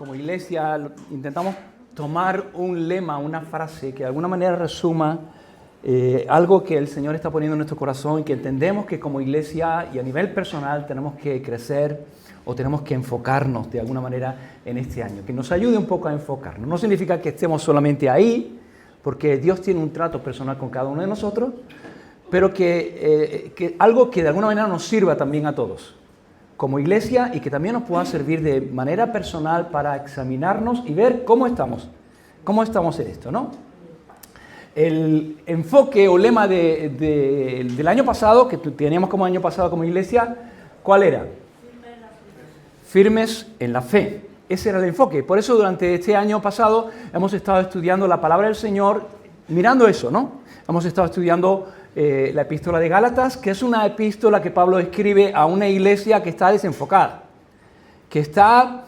como iglesia intentamos tomar un lema, una frase que de alguna manera resuma algo que el Señor está poniendo en nuestro corazón y que entendemos que como iglesia y a nivel personal tenemos que crecer o tenemos que enfocarnos de alguna manera en este año, que nos ayude un poco a enfocarnos. No significa que estemos solamente ahí, porque Dios tiene un trato personal con cada uno de nosotros, pero que algo que de alguna manera nos sirva también a todos como iglesia y que también nos pueda servir de manera personal para examinarnos y ver cómo estamos en esto, ¿no? El enfoque o lema del año pasado, que teníamos como año pasado como iglesia, ¿cuál era? Firmes en la fe. Ese era el enfoque. Por eso durante este año pasado hemos estado estudiando la palabra del Señor, mirando eso, ¿no? Hemos estado estudiando la epístola de Gálatas, que es una epístola que Pablo escribe a una iglesia que está desenfocada, que está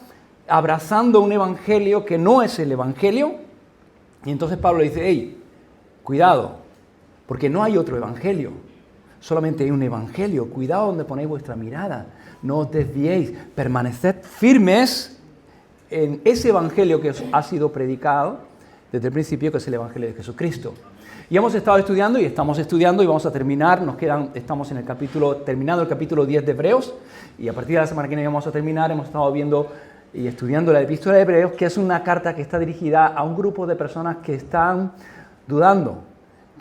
abrazando un evangelio que no es el evangelio. Y entonces Pablo dice, hey, cuidado, porque no hay otro evangelio, solamente hay un evangelio. Cuidado donde ponéis vuestra mirada, no os desviéis, permaneced firmes en ese evangelio que os ha sido predicado desde el principio, que es el evangelio de Jesucristo. Y hemos estado estudiando y estamos estudiando y vamos a terminar, estamos terminando el capítulo 10 de Hebreos y a partir de la semana que viene vamos a terminar. Hemos estado viendo y estudiando la epístola de Hebreos, que es una carta que está dirigida a un grupo de personas que están dudando,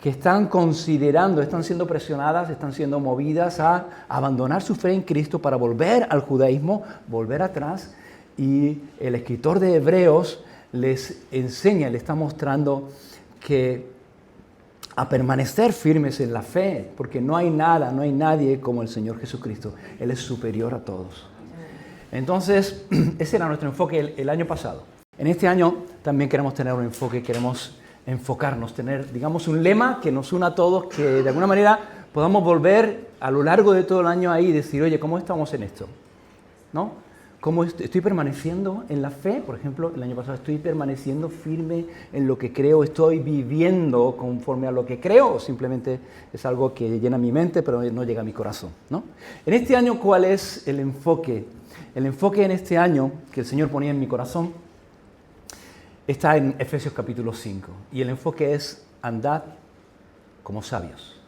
que están considerando, están siendo presionadas, están siendo movidas a abandonar su fe en Cristo para volver al judaísmo, volver atrás. Y el escritor de Hebreos les enseña, le está mostrando que a permanecer firmes en la fe, porque no hay nada, no hay nadie como el Señor Jesucristo. Él es superior a todos. Entonces, ese era nuestro enfoque el año pasado. En este año también queremos tener un enfoque, queremos enfocarnos, tener, digamos, un lema que nos una a todos, que de alguna manera podamos volver a lo largo de todo el año ahí y decir, oye, ¿cómo estamos en esto? ¿No? ¿Cómo estoy permaneciendo en la fe? Por ejemplo, el año pasado, ¿estoy permaneciendo firme en lo que creo? ¿Estoy viviendo conforme a lo que creo? ¿O simplemente es algo que llena mi mente pero no llega a mi corazón, ¿no? En este año, ¿cuál es el enfoque? El enfoque en este año que el Señor ponía en mi corazón está en Efesios capítulo 5. Y el enfoque es andad como sabios.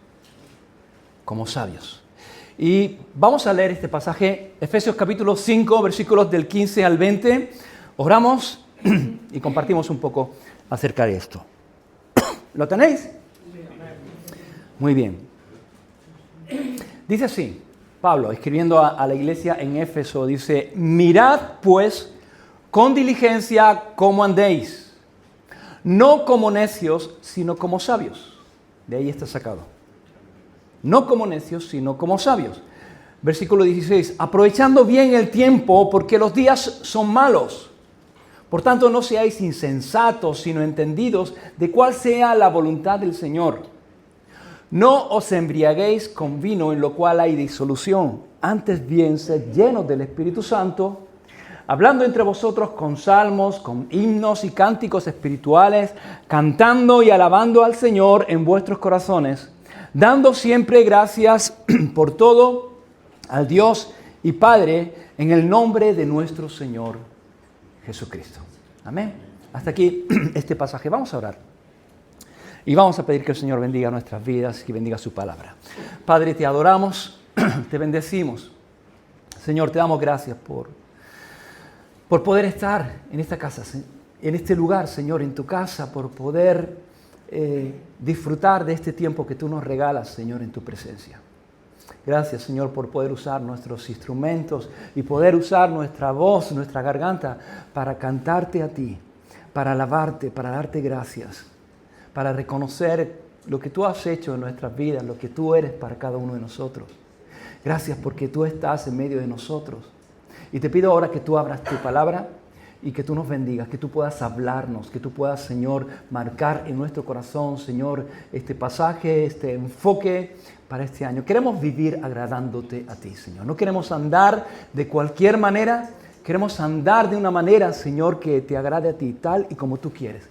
Como sabios. Y vamos a leer este pasaje, Efesios capítulo 5, versículos del 15 al 20. Oramos y compartimos un poco acerca de esto. ¿Lo tenéis? Muy bien. Dice así, Pablo, escribiendo a la iglesia en Éfeso, dice, mirad pues con diligencia cómo andéis, no como necios, sino como sabios. De ahí está sacado. No como necios, sino como sabios. Versículo 16. Aprovechando bien el tiempo, porque los días son malos. Por tanto, no seáis insensatos, sino entendidos de cuál sea la voluntad del Señor. No os embriaguéis con vino, en lo cual hay disolución. Antes bien, sed llenos del Espíritu Santo, hablando entre vosotros con salmos, con himnos y cánticos espirituales, cantando y alabando al Señor en vuestros corazones, dando siempre gracias por todo al Dios y Padre en el nombre de nuestro Señor Jesucristo. Amén. Hasta aquí este pasaje. Vamos a orar. Y vamos a pedir que el Señor bendiga nuestras vidas y bendiga su palabra. Padre, te adoramos, te bendecimos. Señor, te damos gracias por poder estar en esta casa, en este lugar, Señor, en tu casa, por poder disfrutar de este tiempo que tú nos regalas, Señor, en tu presencia. Gracias, Señor, por poder usar nuestros instrumentos y poder usar nuestra voz, nuestra garganta para cantarte a ti, para alabarte, para darte gracias, para reconocer lo que tú has hecho en nuestras vidas, lo que tú eres para cada uno de nosotros. Gracias porque tú estás en medio de nosotros. Y te pido ahora que tú abras tu palabra y que tú nos bendigas, que tú puedas hablarnos, que tú puedas, Señor, marcar en nuestro corazón, Señor, este pasaje, este enfoque para este año. Queremos vivir agradándote a ti, Señor. No queremos andar de cualquier manera, queremos andar de una manera, Señor, que te agrade a ti, tal y como tú quieres.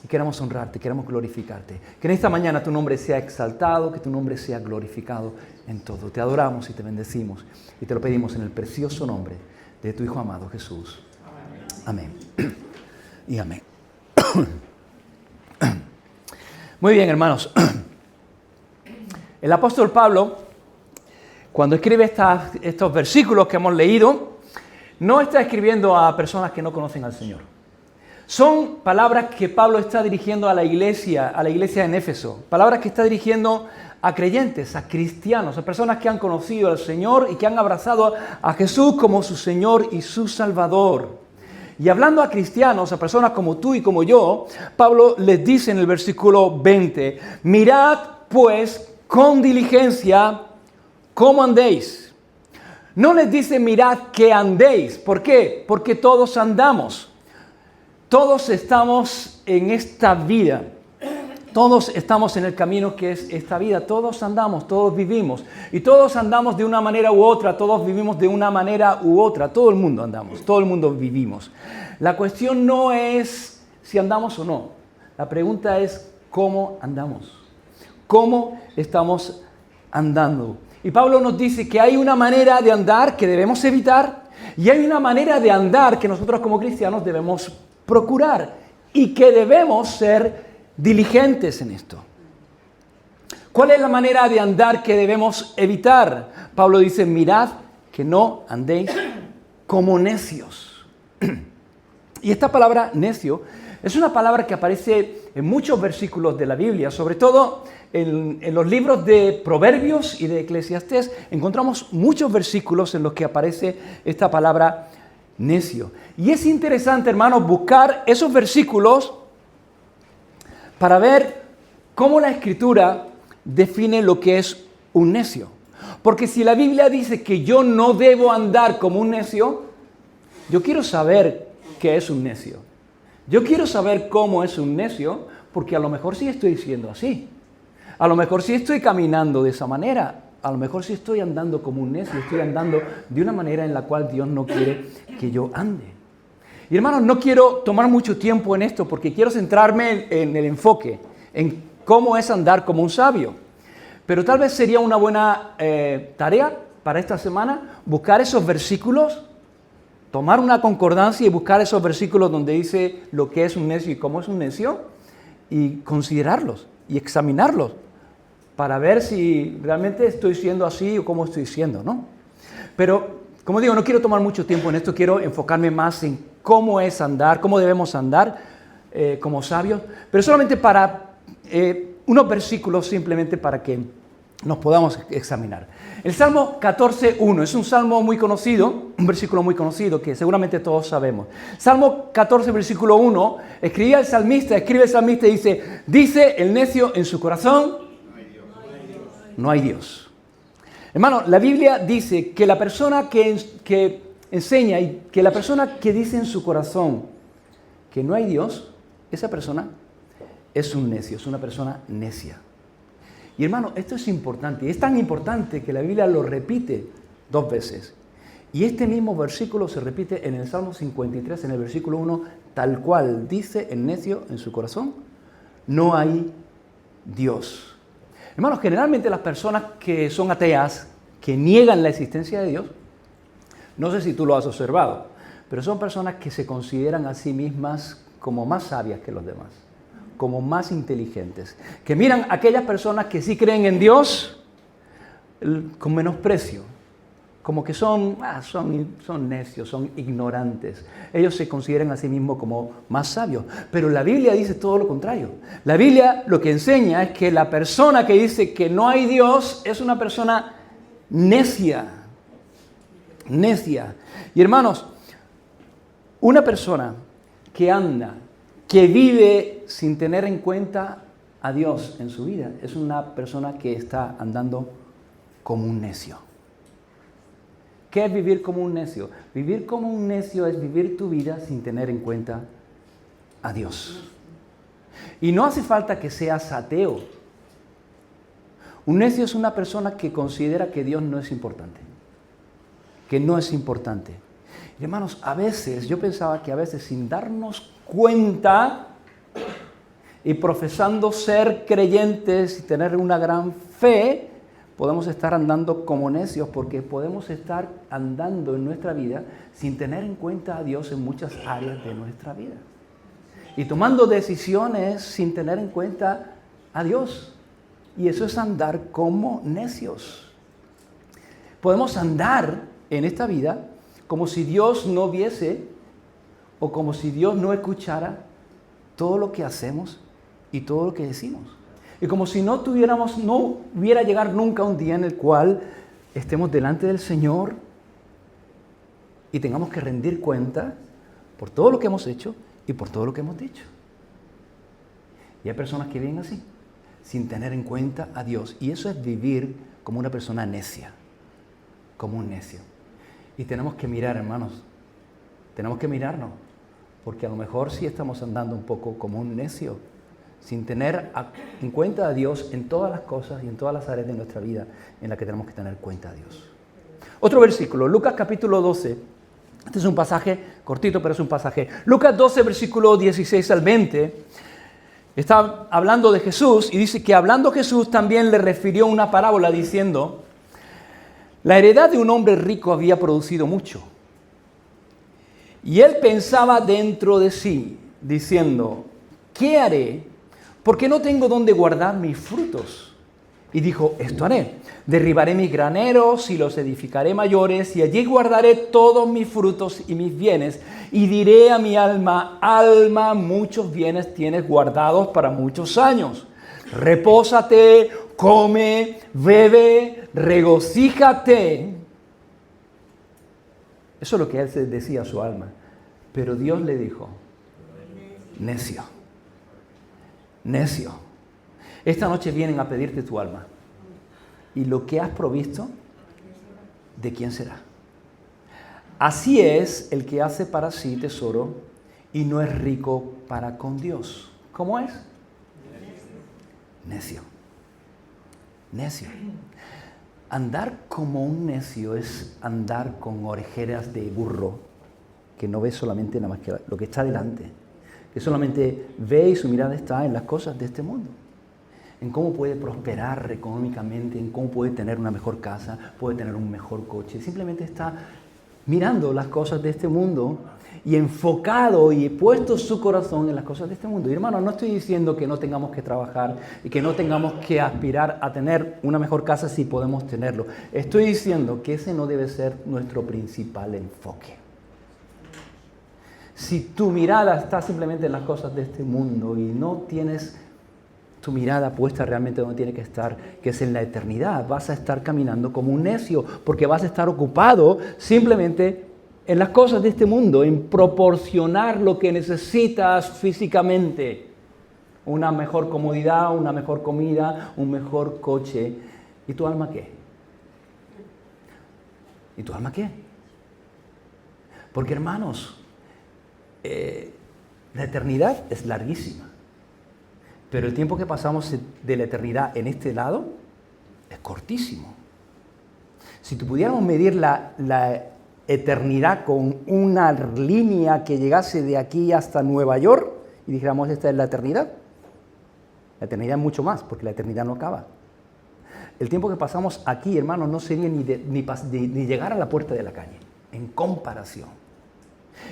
Y queremos honrarte, queremos glorificarte. Que en esta mañana tu nombre sea exaltado, que tu nombre sea glorificado en todo. Te adoramos y te bendecimos y te lo pedimos en el precioso nombre de tu Hijo amado Jesús. Amén. Y amén. Muy bien, hermanos. El apóstol Pablo, cuando escribe estos versículos que hemos leído, no está escribiendo a personas que no conocen al Señor. Son palabras que Pablo está dirigiendo a la iglesia en Éfeso. Palabras que está dirigiendo a creyentes, a cristianos, a personas que han conocido al Señor y que han abrazado a Jesús como su Señor y su Salvador. Y hablando a cristianos, a personas como tú y como yo, Pablo les dice en el versículo 20, mirad pues con diligencia cómo andéis. No les dice mirad que andéis. ¿Por qué? Porque todos andamos. Todos estamos en esta vida. Todos estamos en el camino que es esta vida. Todos andamos, todos vivimos. Y todos andamos de una manera u otra. Todos vivimos de una manera u otra. Todo el mundo andamos, todo el mundo vivimos. La cuestión no es si andamos o no. La pregunta es cómo andamos. ¿Cómo estamos andando? Y Pablo nos dice que hay una manera de andar que debemos evitar y hay una manera de andar que nosotros como cristianos debemos procurar y que debemos ser diligentes en esto. ¿Cuál es la manera de andar que debemos evitar? Pablo dice, mirad que no andéis como necios. Y esta palabra necio es una palabra que aparece en muchos versículos de la Biblia, sobre todo en los libros de Proverbios y de Eclesiastés. Encontramos muchos versículos en los que aparece esta palabra necio. Y es interesante, hermanos, buscar esos versículos para ver cómo la Escritura define lo que es un necio. Porque si la Biblia dice que yo no debo andar como un necio, yo quiero saber qué es un necio. Yo quiero saber cómo es un necio, porque a lo mejor sí estoy siendo así. A lo mejor sí estoy caminando de esa manera. A lo mejor sí estoy andando como un necio. Estoy andando de una manera en la cual Dios no quiere que yo ande. Y hermanos, no quiero tomar mucho tiempo en esto porque quiero centrarme en el enfoque, en cómo es andar como un sabio. Pero tal vez sería una buena tarea para esta semana buscar esos versículos, tomar una concordancia y buscar esos versículos donde dice lo que es un necio y cómo es un necio y considerarlos y examinarlos para ver si realmente estoy siendo así o cómo estoy siendo, ¿no? Pero, como digo, no quiero tomar mucho tiempo en esto, quiero enfocarme más en cómo es andar, cómo debemos andar como sabios, pero solamente para unos versículos simplemente para que nos podamos examinar. El Salmo 14:1 es un salmo muy conocido, un versículo muy conocido que seguramente todos sabemos. Salmo 14, versículo 1, escribe el salmista y dice el necio en su corazón, no hay Dios. Hermano, la Biblia dice que la persona que enseña y que la persona que dice en su corazón que no hay Dios, esa persona es un necio, es una persona necia. Y hermano, esto es importante, es tan importante que la Biblia lo repite 2 veces. Y este mismo versículo se repite en el Salmo 53, en el versículo 1, tal cual dice el necio en su corazón, no hay Dios. Hermanos, generalmente las personas que son ateas, que niegan la existencia de Dios, no sé si tú lo has observado, pero son personas que se consideran a sí mismas como más sabias que los demás, como más inteligentes, que miran a aquellas personas que sí creen en Dios con menosprecio, como que son necios, son ignorantes. Ellos se consideran a sí mismos como más sabios, pero la Biblia dice todo lo contrario. La Biblia lo que enseña es que la persona que dice que no hay Dios es una persona necia. Necia. Y hermanos, una persona que vive sin tener en cuenta a Dios en su vida, es una persona que está andando como un necio. ¿Qué es vivir como un necio? Vivir como un necio es vivir tu vida sin tener en cuenta a Dios. Y no hace falta que seas ateo. Un necio es una persona que considera que Dios no es importante. Que no es importante. Y hermanos, a veces, yo pensaba que a veces sin darnos cuenta y profesando ser creyentes y tener una gran fe, podemos estar andando como necios porque podemos estar andando en nuestra vida sin tener en cuenta a Dios en muchas áreas de nuestra vida. Y tomando decisiones sin tener en cuenta a Dios. Y eso es andar como necios. Podemos andar en esta vida como si Dios no viese o como si Dios no escuchara todo lo que hacemos y todo lo que decimos. Y como si no hubiera llegar nunca un día en el cual estemos delante del Señor y tengamos que rendir cuenta por todo lo que hemos hecho y por todo lo que hemos dicho. Y hay personas que viven así, sin tener en cuenta a Dios. Y eso es vivir como una persona necia, como un necio. Y tenemos que mirar, hermanos, tenemos que mirarnos, porque a lo mejor sí estamos andando un poco como un necio, sin tener en cuenta a Dios en todas las cosas y en todas las áreas de nuestra vida en las que tenemos que tener cuenta a Dios. Otro versículo, Lucas capítulo 12. Este es un pasaje cortito, pero es un pasaje. Lucas 12, versículo 16 al 20. Está hablando de Jesús y dice que hablando Jesús también le refirió una parábola diciendo: la heredad de un hombre rico había producido mucho. Y él pensaba dentro de sí, diciendo: ¿qué haré? Porque no tengo dónde guardar mis frutos. Y dijo: esto haré. Derribaré mis graneros y los edificaré mayores, y allí guardaré todos mis frutos y mis bienes. Y diré a mi alma: alma, muchos bienes tienes guardados para muchos años. Repósate, come, bebe, regocíjate. Eso es lo que él se decía a su alma. Pero Dios le dijo: necio, necio. Esta noche vienen a pedirte tu alma. Y lo que has provisto, ¿de quién será? Así es el que hace para sí tesoro y no es rico para con Dios. ¿Cómo es? Necio. Necio. Andar como un necio es andar con orejeras de burro, que no ve solamente nada más que lo que está delante, que solamente ve y su mirada está en las cosas de este mundo, en cómo puede prosperar económicamente, en cómo puede tener una mejor casa, puede tener un mejor coche. Simplemente está mirando las cosas de este mundo y enfocado y puesto su corazón en las cosas de este mundo. Y hermano, no estoy diciendo que no tengamos que trabajar y que no tengamos que aspirar a tener una mejor casa si podemos tenerlo. Estoy diciendo que ese no debe ser nuestro principal enfoque. Si tu mirada está simplemente en las cosas de este mundo y no tienes tu mirada puesta realmente donde tiene que estar, que es en la eternidad, vas a estar caminando como un necio, porque vas a estar ocupado simplemente en las cosas de este mundo, en proporcionar lo que necesitas físicamente. Una mejor comodidad, una mejor comida, un mejor coche. ¿Y tu alma qué? ¿Y tu alma qué? Porque hermanos, la eternidad es larguísima. Pero el tiempo que pasamos de la eternidad en este lado es cortísimo. Si pudiéramos medir la eternidad con una línea que llegase de aquí hasta Nueva York y dijéramos esta es la eternidad es mucho más, porque la eternidad no acaba. El tiempo que pasamos aquí, hermanos, no sería ni llegar a la puerta de la calle, en comparación.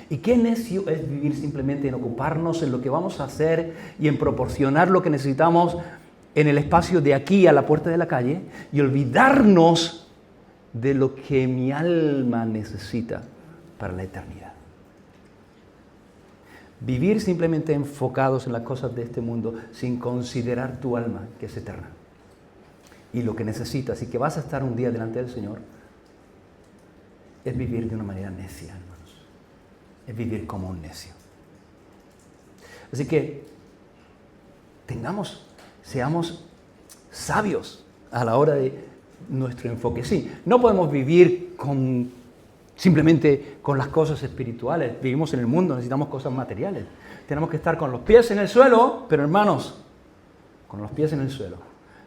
Y qué necio es vivir simplemente en ocuparnos en lo que vamos a hacer y en proporcionar lo que necesitamos en el espacio de aquí a la puerta de la calle y olvidarnos de lo que mi alma necesita para la eternidad. Vivir simplemente enfocados en las cosas de este mundo sin considerar tu alma, que es eterna, y lo que necesitas y que vas a estar un día delante del Señor, es vivir de una manera necia, hermanos. Es vivir como un necio. Así que seamos sabios a la hora de nuestro enfoque. Sí, no podemos vivir simplemente con las cosas espirituales. Vivimos en el mundo, necesitamos cosas materiales. Tenemos que estar con los pies en el suelo, pero hermanos, con los pies en el suelo,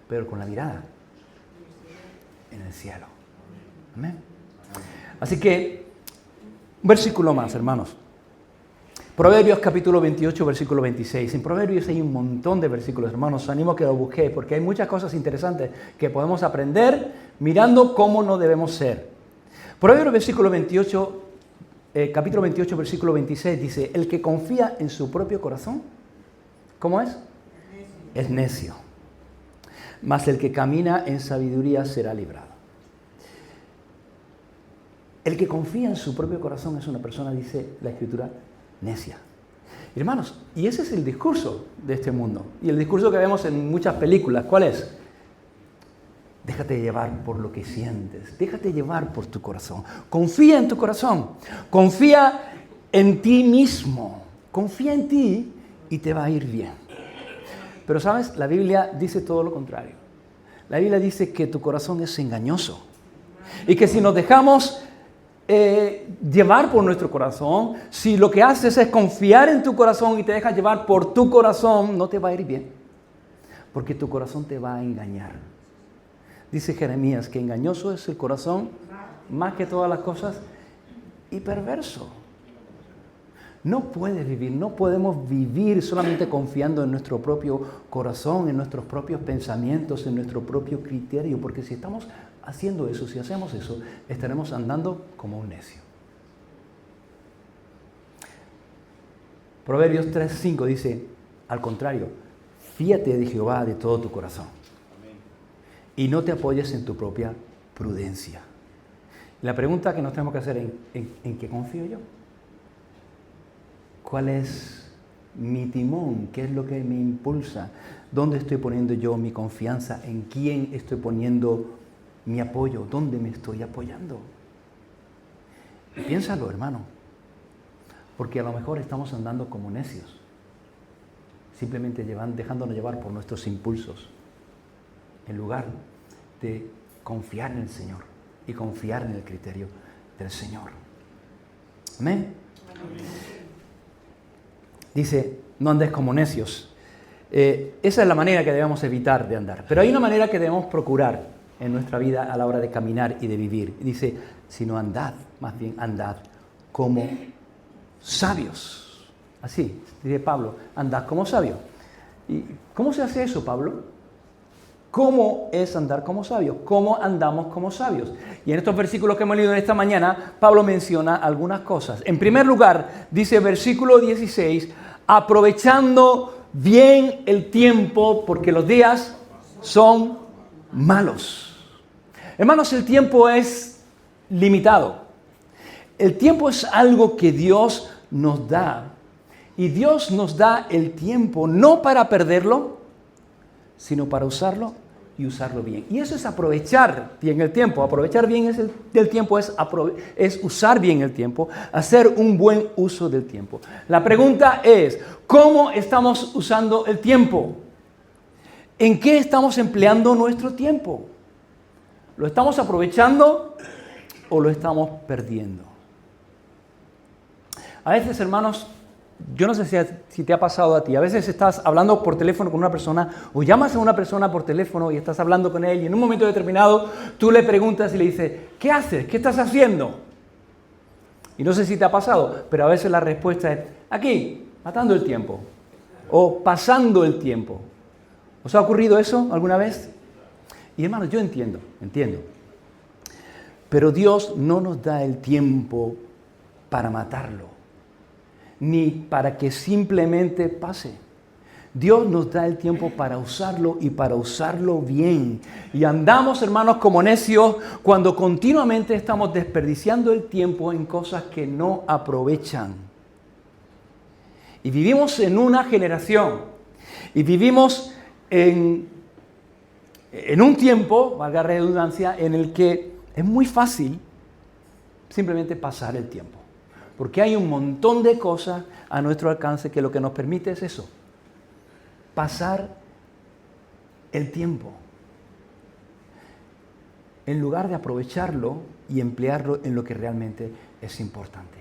pero con la mirada en el cielo. Amén. Así que, un versículo más, hermanos. Proverbios capítulo 28, versículo 26. En Proverbios hay un montón de versículos, hermanos. Os animo a que lo busquéis porque hay muchas cosas interesantes que podemos aprender mirando cómo no debemos ser. Proverbios capítulo 28, versículo 26 dice, el que confía en su propio corazón, ¿cómo es? Es necio. Mas el que camina en sabiduría será librado. El que confía en su propio corazón es una persona, dice la Escritura, necia. Hermanos, y ese es el discurso de este mundo. Y el discurso que vemos en muchas películas, ¿cuál es? Déjate llevar por lo que sientes. Déjate llevar por tu corazón. Confía en tu corazón. Confía en ti mismo. Confía en ti y te va a ir bien. Pero, ¿sabes? La Biblia dice todo lo contrario. La Biblia dice que tu corazón es engañoso. Y que si nos dejamos llevar por nuestro corazón, si lo que haces es confiar en tu corazón y te dejas llevar por tu corazón, no te va a ir bien, porque tu corazón te va a engañar. Dice Jeremías que engañoso es el corazón más que todas las cosas y perverso. No podemos vivir solamente confiando en nuestro propio corazón, en nuestros propios pensamientos, en nuestro propio criterio, porque si estamos haciendo eso, si hacemos eso, estaremos andando como un necio. Proverbios 3:5 dice, al contrario, fíate de Jehová de todo tu corazón y no te apoyes en tu propia prudencia. La pregunta que nos tenemos que hacer es, ¿en qué confío yo? ¿Cuál es mi timón? ¿Qué es lo que me impulsa? ¿Dónde estoy poniendo yo mi confianza? ¿En quién estoy poniendo mi apoyo? ¿Dónde me estoy apoyando? Y piénsalo, hermano, porque a lo mejor estamos andando como necios, simplemente dejándonos llevar por nuestros impulsos, en lugar de confiar en el Señor y confiar en el criterio del Señor. Amén. Dice, no andes como necios. Esa es la manera que debemos evitar de andar. Pero hay una manera que debemos procurar en nuestra vida a la hora de caminar y de vivir. Dice, sino andad, más bien andad como sabios. Así, dice Pablo, andad como sabios. ¿Y cómo se hace eso, Pablo? ¿Cómo es andar como sabios? ¿Cómo andamos como sabios? Y en estos versículos que hemos leído en esta mañana, Pablo menciona algunas cosas. En primer lugar, dice versículo 16, aprovechando bien el tiempo porque los días son malos. Hermanos, el tiempo es limitado. El tiempo es algo que Dios nos da. Y Dios nos da el tiempo no para perderlo, sino para usarlo y usarlo bien. Y eso es aprovechar bien el tiempo. Aprovechar bien el tiempo es usar bien el tiempo, hacer un buen uso del tiempo. La pregunta es, ¿cómo estamos usando el tiempo? ¿En qué estamos empleando nuestro tiempo? ¿Lo estamos aprovechando o lo estamos perdiendo? A veces, hermanos, yo no sé si te ha pasado a ti. A veces estás hablando por teléfono con una persona o llamas a una persona por teléfono y estás hablando con él y en un momento determinado tú le preguntas y le dices, ¿qué haces? ¿Qué estás haciendo? Y no sé si te ha pasado, pero a veces la respuesta es, aquí, matando el tiempo o pasando el tiempo. ¿Os ha ocurrido eso alguna vez? Y hermanos, yo entiendo. Pero Dios no nos da el tiempo para matarlo, ni para que simplemente pase. Dios nos da el tiempo para usarlo y para usarlo bien. Y andamos, hermanos, como necios cuando continuamente estamos desperdiciando el tiempo en cosas que no aprovechan. Y vivimos en una generación, y vivimos en un tiempo, valga la redundancia, en el que es muy fácil simplemente pasar el tiempo. Porque hay un montón de cosas a nuestro alcance que lo que nos permite es eso, pasar el tiempo, en lugar de aprovecharlo y emplearlo en lo que realmente es importante.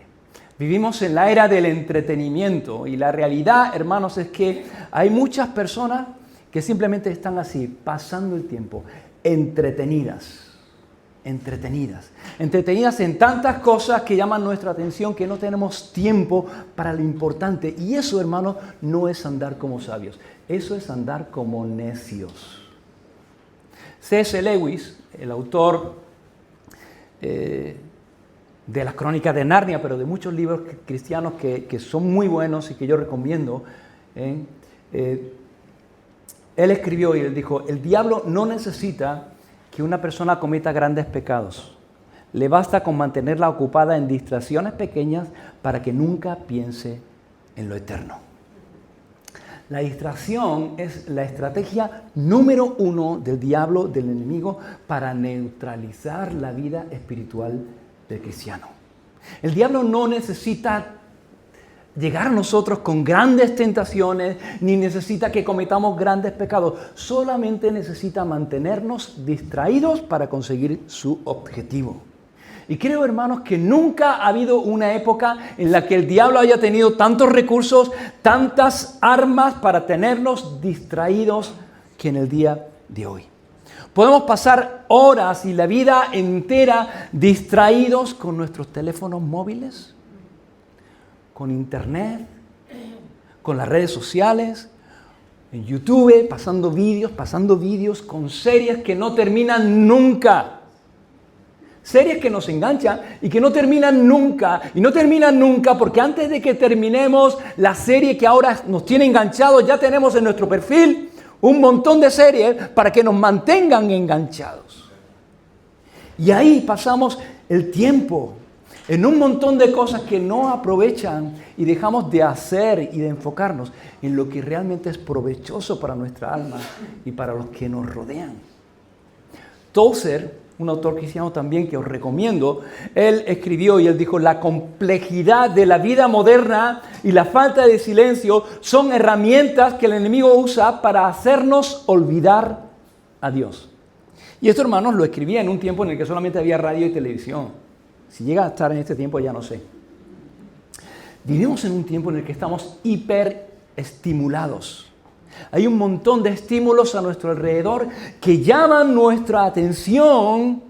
Vivimos en la era del entretenimiento y la realidad, hermanos, es que hay muchas personas que simplemente están así, pasando el tiempo, entretenidas. entretenidas. Entretenidas en tantas cosas que llaman nuestra atención que no tenemos tiempo para lo importante. Y eso, hermanos, no es andar como sabios. Eso es andar como necios. C.S. Lewis, el autor de las Crónicas de Narnia, pero de muchos libros cristianos que son muy buenos y que yo recomiendo, él escribió y él dijo: el diablo no necesita que una persona cometa grandes pecados. Le basta con mantenerla ocupada en distracciones pequeñas para que nunca piense en lo eterno. La distracción es la estrategia número 1 del diablo, del enemigo, para neutralizar la vida espiritual del cristiano. El diablo no necesita llegar a nosotros con grandes tentaciones, ni necesita que cometamos grandes pecados. Solamente necesita mantenernos distraídos para conseguir su objetivo. Y creo, hermanos, que nunca ha habido una época en la que el diablo haya tenido tantos recursos, tantas armas para tenernos distraídos que en el día de hoy. Podemos pasar horas y la vida entera distraídos con nuestros teléfonos móviles, con internet, con las redes sociales, en YouTube, pasando vídeos con series que no terminan nunca. Series que nos enganchan y que no terminan nunca. Y no terminan nunca porque antes de que terminemos la serie que ahora nos tiene enganchados, ya tenemos en nuestro perfil un montón de series para que nos mantengan enganchados. Y ahí pasamos el tiempo en un montón de cosas que no aprovechan y dejamos de hacer y de enfocarnos en lo que realmente es provechoso para nuestra alma y para los que nos rodean. Tozer, un autor cristiano también que os recomiendo, él escribió y él dijo: la complejidad de la vida moderna y la falta de silencio son herramientas que el enemigo usa para hacernos olvidar a Dios. Y esto, hermanos, lo escribía en un tiempo en el que solamente había radio y televisión. Si llega a estar en este tiempo, ya no sé. Vivimos en un tiempo en el que estamos hiperestimulados. Hay un montón de estímulos a nuestro alrededor que llaman nuestra atención,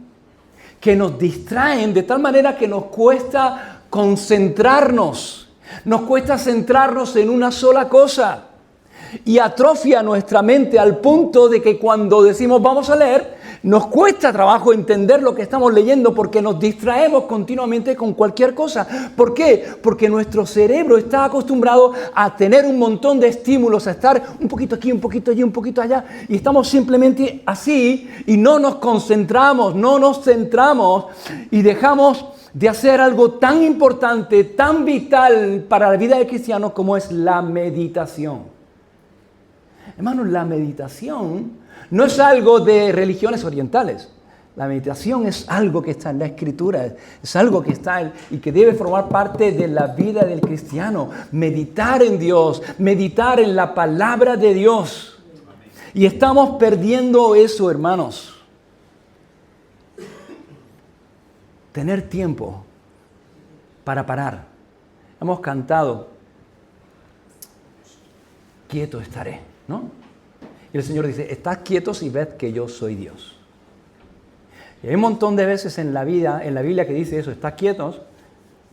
que nos distraen de tal manera que nos cuesta concentrarnos, nos cuesta centrarnos en una sola cosa y atrofia nuestra mente al punto de que cuando decimos vamos a leer, nos cuesta trabajo entender lo que estamos leyendo porque nos distraemos continuamente con cualquier cosa. ¿Por qué? Porque nuestro cerebro está acostumbrado a tener un montón de estímulos, a estar un poquito aquí, un poquito allí, un poquito allá, y estamos simplemente así y no nos concentramos, no nos centramos y dejamos de hacer algo tan importante, tan vital para la vida del cristiano como es la meditación. Hermanos, la meditación no es algo de religiones orientales. La meditación es algo que está en la Escritura, es algo que está y que debe formar parte de la vida del cristiano. Meditar en Dios, meditar en la palabra de Dios. Y estamos perdiendo eso, hermanos. Tener tiempo para parar. Hemos cantado, quieto estaré, ¿no? Y el Señor dice, estad quietos y ved que yo soy Dios. Y hay un montón de veces en la Biblia que dice eso, estad quietos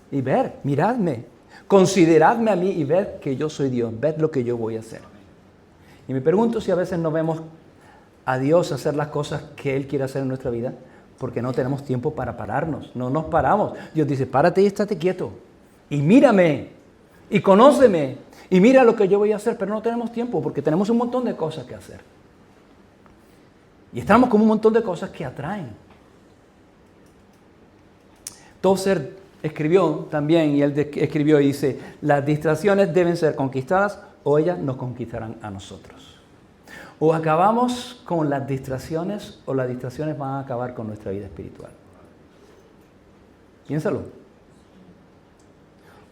y ver, miradme, consideradme a mí y ved que yo soy Dios, ved lo que yo voy a hacer. Y me pregunto si a veces no vemos a Dios hacer las cosas que Él quiere hacer en nuestra vida, porque no tenemos tiempo para pararnos, no nos paramos. Dios dice, párate y estate quieto, y mírame, y conóceme, y mira lo que yo voy a hacer, pero no tenemos tiempo porque tenemos un montón de cosas que hacer. Y estamos con un montón de cosas que atraen. Tozer escribió también, y él escribió y dice, las distracciones deben ser conquistadas o ellas nos conquistarán a nosotros. O acabamos con las distracciones o las distracciones van a acabar con nuestra vida espiritual. Piénsalo.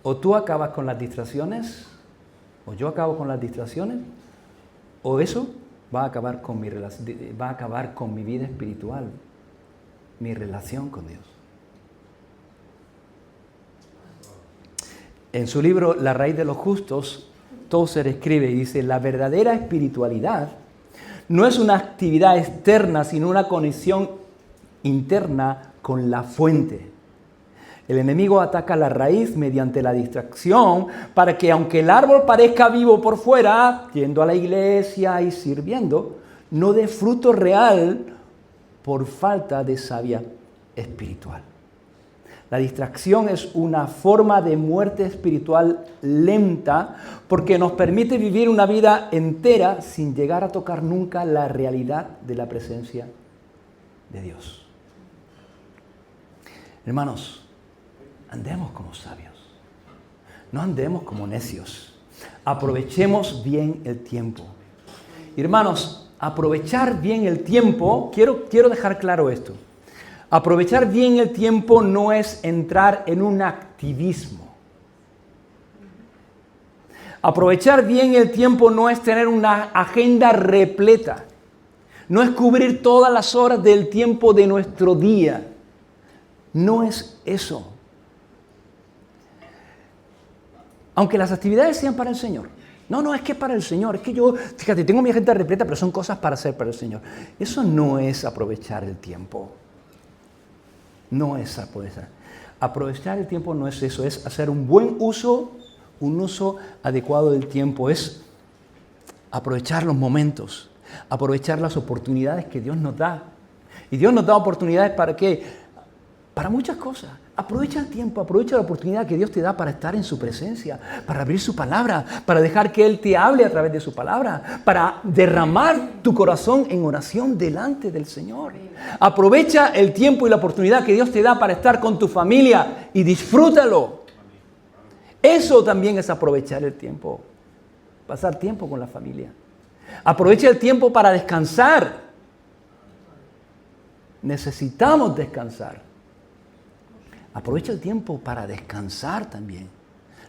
O tú acabas con las distracciones, o yo acabo con las distracciones, o eso va a acabar con mi vida espiritual, mi relación con Dios. En su libro La raíz de los justos, Tozer escribe y dice, la verdadera espiritualidad no es una actividad externa, sino una conexión interna con la fuente. El enemigo ataca la raíz mediante la distracción para que aunque el árbol parezca vivo por fuera, yendo a la iglesia y sirviendo, no dé fruto real por falta de savia espiritual. La distracción es una forma de muerte espiritual lenta porque nos permite vivir una vida entera sin llegar a tocar nunca la realidad de la presencia de Dios. Hermanos, andemos como sabios, no andemos como necios. Aprovechemos bien el tiempo. Hermanos, aprovechar bien el tiempo, quiero dejar claro esto. Aprovechar bien el tiempo no es entrar en un activismo. Aprovechar bien el tiempo no es tener una agenda repleta. No es cubrir todas las horas del tiempo de nuestro día. No es eso. Aunque las actividades sean para el Señor. No, es que para el Señor. Es que yo, fíjate, tengo mi agenda repleta, pero son cosas para hacer para el Señor. Eso no es aprovechar el tiempo. No es aprovechar. Aprovechar el tiempo no es eso, es hacer un buen uso, un uso adecuado del tiempo. Es aprovechar los momentos, aprovechar las oportunidades que Dios nos da. Y Dios nos da oportunidades ¿para qué? Para muchas cosas. Aprovecha el tiempo, aprovecha la oportunidad que Dios te da para estar en su presencia, para abrir su palabra, para dejar que Él te hable a través de su palabra, para derramar tu corazón en oración delante del Señor. Aprovecha el tiempo y la oportunidad que Dios te da para estar con tu familia y disfrútalo. Eso también es aprovechar el tiempo, pasar tiempo con la familia. Aprovecha el tiempo para descansar. Necesitamos descansar. Aprovecha el tiempo para descansar también.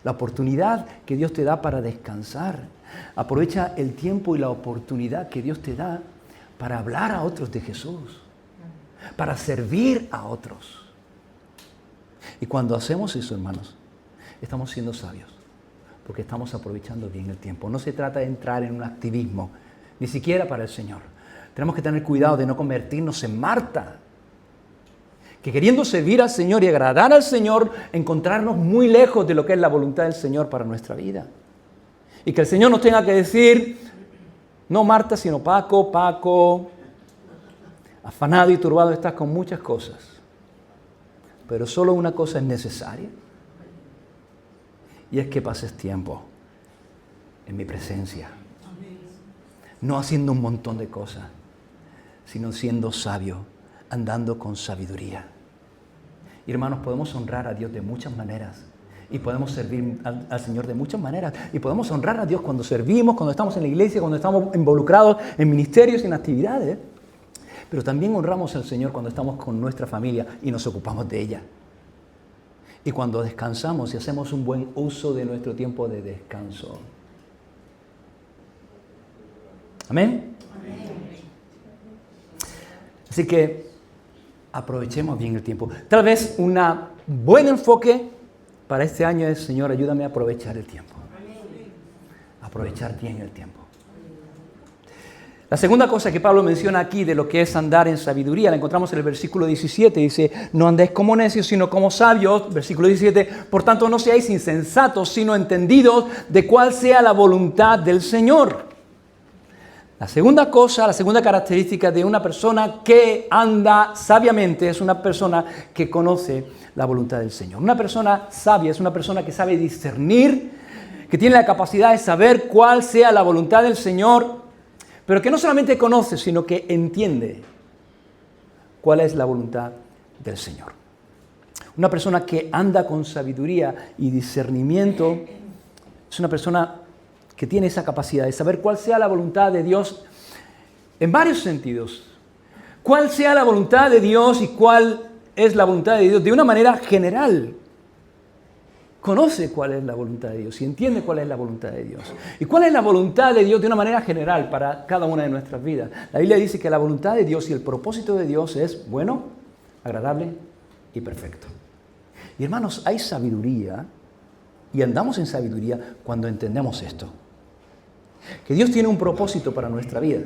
La oportunidad que Dios te da para descansar. Aprovecha el tiempo y la oportunidad que Dios te da para hablar a otros de Jesús. Para servir a otros. Y cuando hacemos eso, hermanos, estamos siendo sabios. Porque estamos aprovechando bien el tiempo. No se trata de entrar en un activismo, ni siquiera para el Señor. Tenemos que tener cuidado de no convertirnos en Marta, que queriendo servir al Señor y agradar al Señor, encontrarnos muy lejos de lo que es la voluntad del Señor para nuestra vida. Y que el Señor nos tenga que decir, no Marta, sino Paco, afanado y turbado estás con muchas cosas, pero solo una cosa es necesaria, y es que pases tiempo en mi presencia. No haciendo un montón de cosas, sino siendo sabio, andando con sabiduría. Y hermanos, podemos honrar a Dios de muchas maneras. Y podemos servir al Señor de muchas maneras. Y podemos honrar a Dios cuando servimos, cuando estamos en la iglesia, cuando estamos involucrados en ministerios y en actividades. Pero también honramos al Señor cuando estamos con nuestra familia y nos ocupamos de ella. Y cuando descansamos y hacemos un buen uso de nuestro tiempo de descanso. Amén. Así que aprovechemos bien el tiempo. Tal vez un buen enfoque para este año es, Señor, ayúdame a aprovechar el tiempo. Aprovechar bien el tiempo. La segunda cosa que Pablo menciona aquí de lo que es andar en sabiduría, la encontramos en el versículo 17. Dice, no andéis como necios, sino como sabios. Versículo 17, por tanto no seáis insensatos, sino entendidos de cuál sea la voluntad del Señor. La segunda cosa, la segunda característica de una persona que anda sabiamente es una persona que conoce la voluntad del Señor. Una persona sabia es una persona que sabe discernir, que tiene la capacidad de saber cuál sea la voluntad del Señor, pero que no solamente conoce, sino que entiende cuál es la voluntad del Señor. Una persona que anda con sabiduría y discernimiento es una persona que tiene esa capacidad de saber cuál sea la voluntad de Dios en varios sentidos. Cuál sea la voluntad de Dios y cuál es la voluntad de Dios de una manera general. Conoce cuál es la voluntad de Dios y entiende cuál es la voluntad de Dios. ¿Y cuál es la voluntad de Dios de una manera general para cada una de nuestras vidas? La Biblia dice que la voluntad de Dios y el propósito de Dios es bueno, agradable y perfecto. Y hermanos, hay sabiduría y andamos en sabiduría cuando entendemos esto. Que Dios tiene un propósito para nuestra vida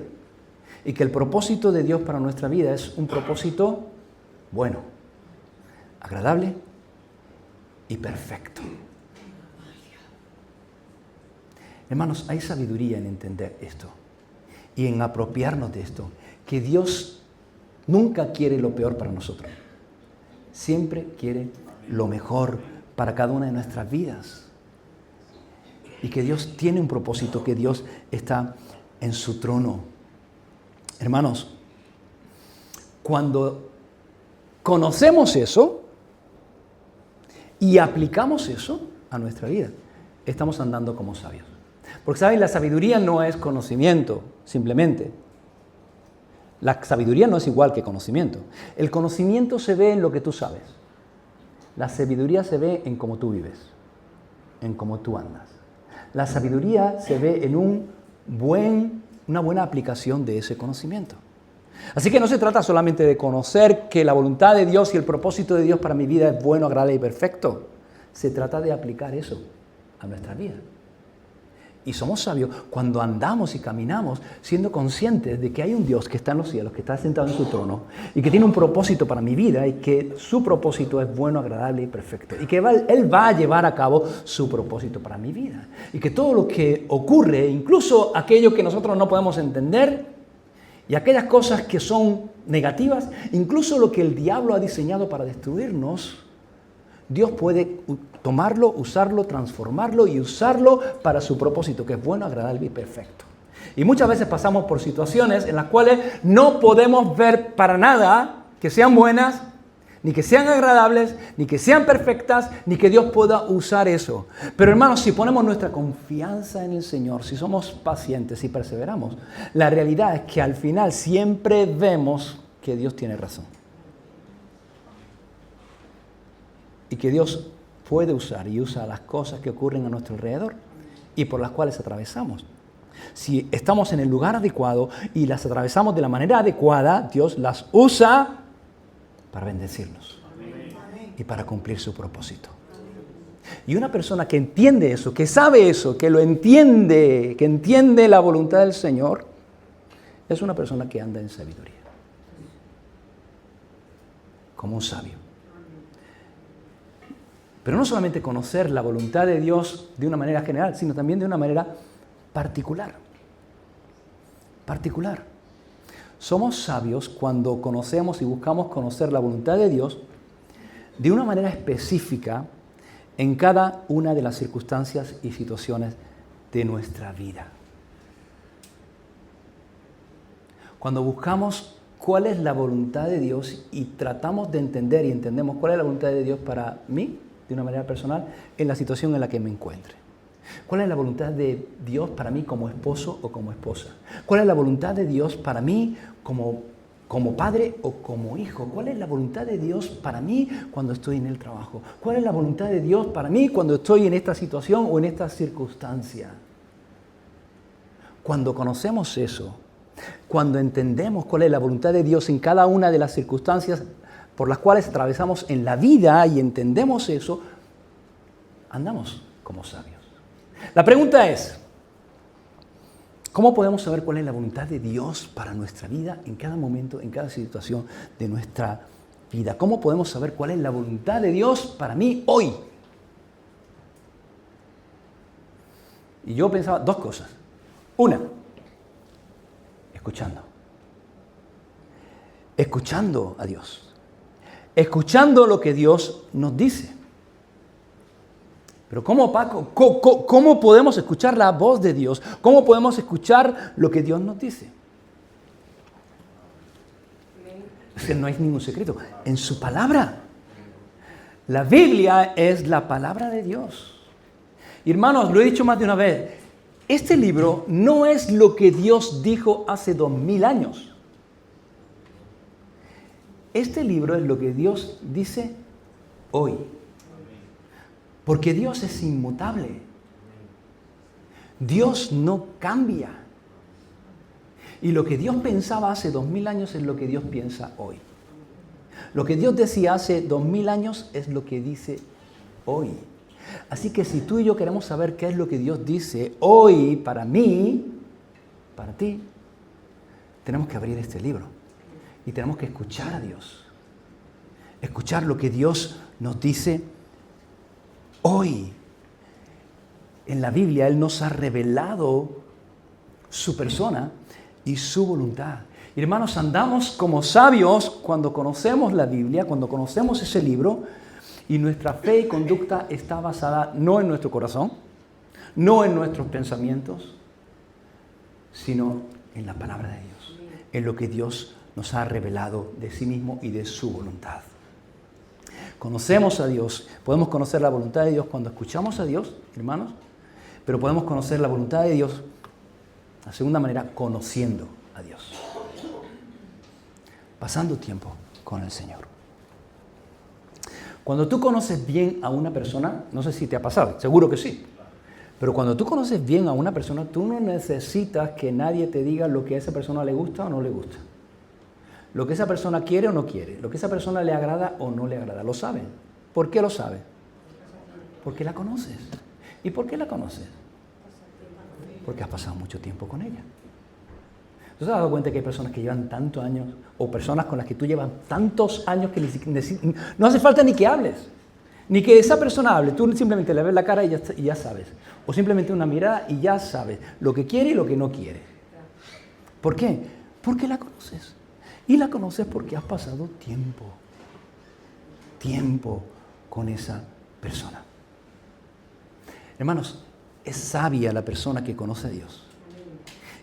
y que el propósito de Dios para nuestra vida es un propósito bueno, agradable y perfecto. Hermanos, hay sabiduría en entender esto y en apropiarnos de esto, que Dios nunca quiere lo peor para nosotros. Siempre quiere lo mejor para cada una de nuestras vidas. Y que Dios tiene un propósito, que Dios está en su trono. Hermanos, cuando conocemos eso y aplicamos eso a nuestra vida, estamos andando como sabios. Porque, ¿saben? La sabiduría no es conocimiento, simplemente. La sabiduría no es igual que conocimiento. El conocimiento se ve en lo que tú sabes. La sabiduría se ve en cómo tú vives, en cómo tú andas. La sabiduría se ve en una buena aplicación de ese conocimiento. Así que no se trata solamente de conocer que la voluntad de Dios y el propósito de Dios para mi vida es bueno, agradable y perfecto. Se trata de aplicar eso a nuestra vida. Y somos sabios cuando andamos y caminamos siendo conscientes de que hay un Dios que está en los cielos, que está sentado en su trono y que tiene un propósito para mi vida y que su propósito es bueno, agradable y perfecto. Y que Él va a llevar a cabo su propósito para mi vida. Y que todo lo que ocurre, incluso aquello que nosotros no podemos entender y aquellas cosas que son negativas, incluso lo que el diablo ha diseñado para destruirnos, Dios puede tomarlo, usarlo, transformarlo y usarlo para su propósito, que es bueno, agradable y perfecto. Y muchas veces pasamos por situaciones en las cuales no podemos ver para nada que sean buenas, ni que sean agradables, ni que sean perfectas, ni que Dios pueda usar eso. Pero hermanos, si ponemos nuestra confianza en el Señor, si somos pacientes y perseveramos, la realidad es que al final siempre vemos que Dios tiene razón. Y que Dios puede usar y usa las cosas que ocurren a nuestro alrededor y por las cuales atravesamos. Si estamos en el lugar adecuado y las atravesamos de la manera adecuada, Dios las usa para bendecirnos y para cumplir su propósito. Y una persona que entiende eso, que sabe eso, que lo entiende, que entiende la voluntad del Señor, es una persona que anda en sabiduría, como un sabio. Pero no solamente conocer la voluntad de Dios de una manera general, sino también de una manera particular. Particular. Somos sabios cuando conocemos y buscamos conocer la voluntad de Dios de una manera específica en cada una de las circunstancias y situaciones de nuestra vida. Cuando buscamos cuál es la voluntad de Dios y tratamos de entender y entendemos cuál es la voluntad de Dios para mí, de una manera personal, en la situación en la que me encuentre. ¿Cuál es la voluntad de Dios para mí como esposo o como esposa? ¿Cuál es la voluntad de Dios para mí como padre o como hijo? ¿Cuál es la voluntad de Dios para mí cuando estoy en el trabajo? ¿Cuál es la voluntad de Dios para mí cuando estoy en esta situación o en esta circunstancia? Cuando conocemos eso, cuando entendemos cuál es la voluntad de Dios en cada una de las circunstancias por las cuales atravesamos en la vida y entendemos eso, andamos como sabios. La pregunta es, ¿cómo podemos saber cuál es la voluntad de Dios para nuestra vida en cada momento, en cada situación de nuestra vida? ¿Cómo podemos saber cuál es la voluntad de Dios para mí hoy? Y yo pensaba dos cosas. Una, escuchando a Dios. Escuchando lo que Dios nos dice. Pero ¿cómo, Paco? ¿Cómo podemos escuchar la voz de Dios? ¿Cómo podemos escuchar lo que Dios nos dice? Es que no hay ningún secreto. En su palabra. La Biblia es la palabra de Dios. Hermanos, lo he dicho más de una vez. Este libro no es lo que Dios dijo hace 2000 años. Este libro es lo que Dios dice hoy. Porque Dios es inmutable. Dios no cambia. Y lo que Dios pensaba hace 2000 años es lo que Dios piensa hoy. Lo que Dios decía hace 2000 años es lo que dice hoy. Así que si tú y yo queremos saber qué es lo que Dios dice hoy para mí, para ti, tenemos que abrir este libro. Y tenemos que escuchar a Dios. escuchar lo que Dios nos dice hoy. En la Biblia Él nos ha revelado su persona y su voluntad. Y hermanos, andamos como sabios cuando conocemos la Biblia, cuando conocemos ese libro, y nuestra fe y conducta está basada no en nuestro corazón, no en nuestros pensamientos, sino en la palabra de Dios, en lo que Dios nos ha revelado de sí mismo y de su voluntad. Conocemos a Dios, podemos conocer la voluntad de Dios cuando escuchamos a Dios, hermanos, pero podemos conocer la voluntad de Dios, la segunda manera, conociendo a Dios. Pasando tiempo con el Señor. Cuando tú conoces bien a una persona, no sé si te ha pasado, seguro que sí, pero cuando tú conoces bien a una persona, tú no necesitas que nadie te diga lo que a esa persona le gusta o no le gusta. Lo que esa persona quiere o no quiere, lo que a esa persona le agrada o no le agrada. Lo saben. ¿Por qué lo sabe? Porque la conoces. ¿Y por qué la conoces? Porque has pasado mucho tiempo con ella. ¿Tú te has dado cuenta que hay personas que llevan tantos años, o personas con las que tú llevas tantos años que no hace falta ni que hables, ni que esa persona hable, tú simplemente le ves la cara y ya sabes, o simplemente una mirada y ya sabes lo que quiere y lo que no quiere? ¿Por qué? Porque la conoces. Y la conoces porque has pasado tiempo con esa persona. Hermanos, es sabia la persona que conoce a Dios.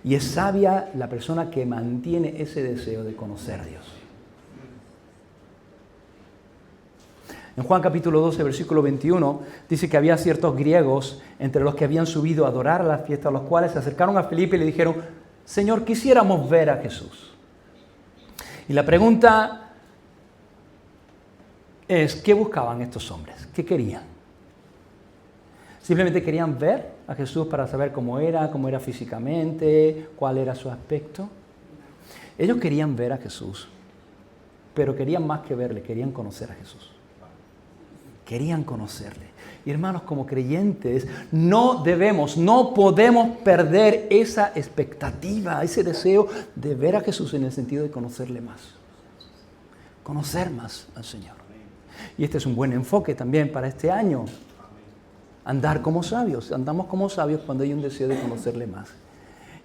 Y es sabia la persona que mantiene ese deseo de conocer a Dios. En Juan capítulo 12, versículo 21, dice que había ciertos griegos entre los que habían subido a adorar a la fiesta, los cuales se acercaron a Felipe y le dijeron: Señor, quisiéramos ver a Jesús. Y la pregunta es, ¿qué buscaban estos hombres? ¿Qué querían? ¿Simplemente querían ver a Jesús para saber cómo era físicamente, cuál era su aspecto? Ellos querían ver a Jesús, pero querían más que verle, querían conocer a Jesús. Querían conocerle. Y hermanos, como creyentes, no podemos perder esa expectativa, ese deseo de ver a Jesús en el sentido de conocerle más. Conocer más al Señor. Y este es un buen enfoque también para este año. Andar como sabios. Andamos como sabios cuando hay un deseo de conocerle más.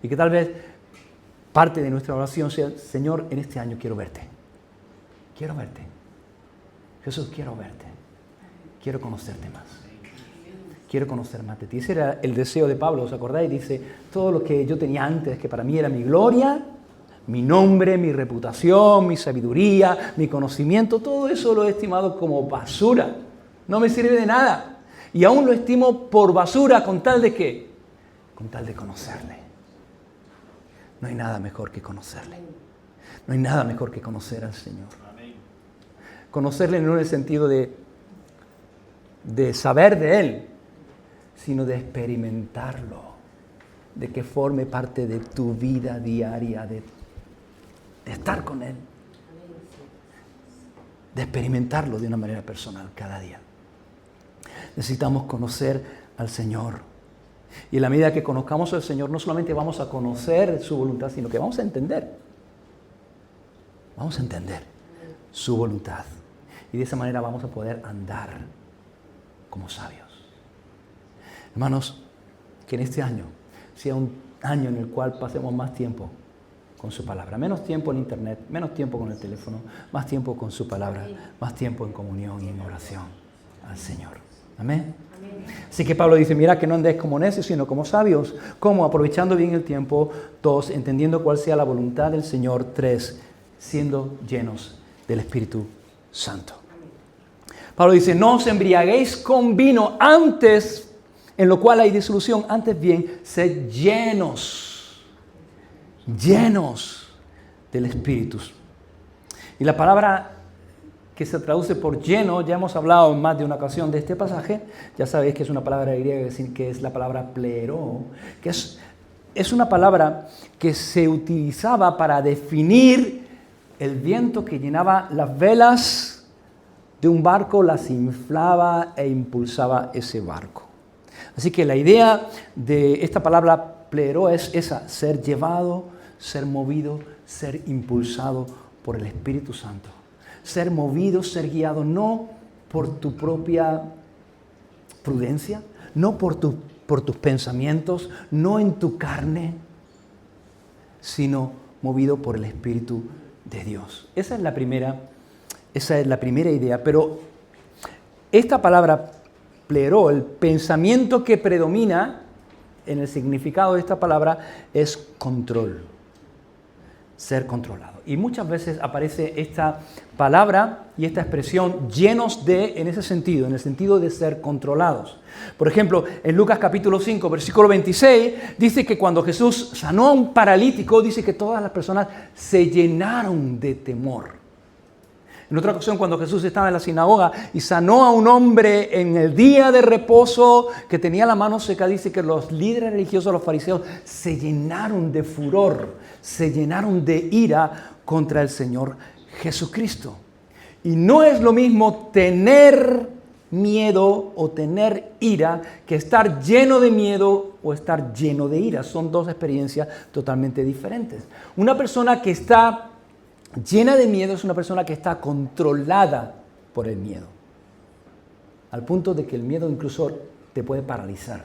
Y que tal vez parte de nuestra oración sea: Señor, en este año quiero verte. Quiero verte. Jesús, quiero verte. Quiero conocerte más. Quiero conocer más de ti. Ese era el deseo de Pablo, ¿os acordáis? Dice: todo lo que yo tenía antes, que para mí era mi gloria, mi nombre, mi reputación, mi sabiduría, mi conocimiento, todo eso lo he estimado como basura. No me sirve de nada. Y aún lo estimo por basura, ¿con tal de qué? Con tal de conocerle. No hay nada mejor que conocerle. No hay nada mejor que conocer al Señor. Conocerle no en el sentido de saber de Él, sino de experimentarlo, de que forme parte de tu vida diaria, de estar con Él, de experimentarlo de una manera personal cada día. Necesitamos conocer al Señor. Y en la medida que conozcamos al Señor, no solamente vamos a conocer su voluntad, sino que vamos a entender. Vamos a entender su voluntad. Y de esa manera vamos a poder andar como sabios. Hermanos, que en este año sea un año en el cual pasemos más tiempo con su palabra. Menos tiempo en internet, menos tiempo con el teléfono, más tiempo con su palabra, más tiempo en comunión y en oración al Señor. Amén. Así que Pablo dice: mira, que no andéis como necios, sino como sabios. ¿Cómo? Aprovechando bien el tiempo. 2, entendiendo cuál sea la voluntad del Señor. 3, siendo llenos del Espíritu Santo. Pablo dice: no os embriaguéis con vino antes, en lo cual hay disolución, antes bien, sed llenos del Espíritu. Y la palabra que se traduce por lleno, ya hemos hablado en más de una ocasión de este pasaje, ya sabéis que es una palabra griega que es la palabra plero, que es una palabra que se utilizaba para definir el viento que llenaba las velas de un barco, las inflaba e impulsaba ese barco. Así que la idea de esta palabra plero es esa: ser llevado, ser movido, ser impulsado por el Espíritu Santo. ser movido, ser guiado, no por tu propia prudencia, no por tus pensamientos, no en tu carne, sino movido por el Espíritu de Dios. Esa es la primera idea. Pero esta palabra pleró, el pensamiento que predomina en el significado de esta palabra es control, ser controlado. Y muchas veces aparece esta palabra y esta expresión llenos de, en ese sentido, en el sentido de ser controlados. Por ejemplo, en Lucas capítulo 5, versículo 26, dice que cuando Jesús sanó a un paralítico, dice que todas las personas se llenaron de temor. En otra ocasión, cuando Jesús estaba en la sinagoga y sanó a un hombre en el día de reposo que tenía la mano seca, dice que los líderes religiosos, los fariseos, se llenaron de furor, se llenaron de ira contra el Señor Jesucristo. Y no es lo mismo tener miedo o tener ira que estar lleno de miedo o estar lleno de ira. Son dos experiencias totalmente diferentes. Una persona que está llena de miedo es una persona que está controlada por el miedo, al punto de que el miedo incluso te puede paralizar.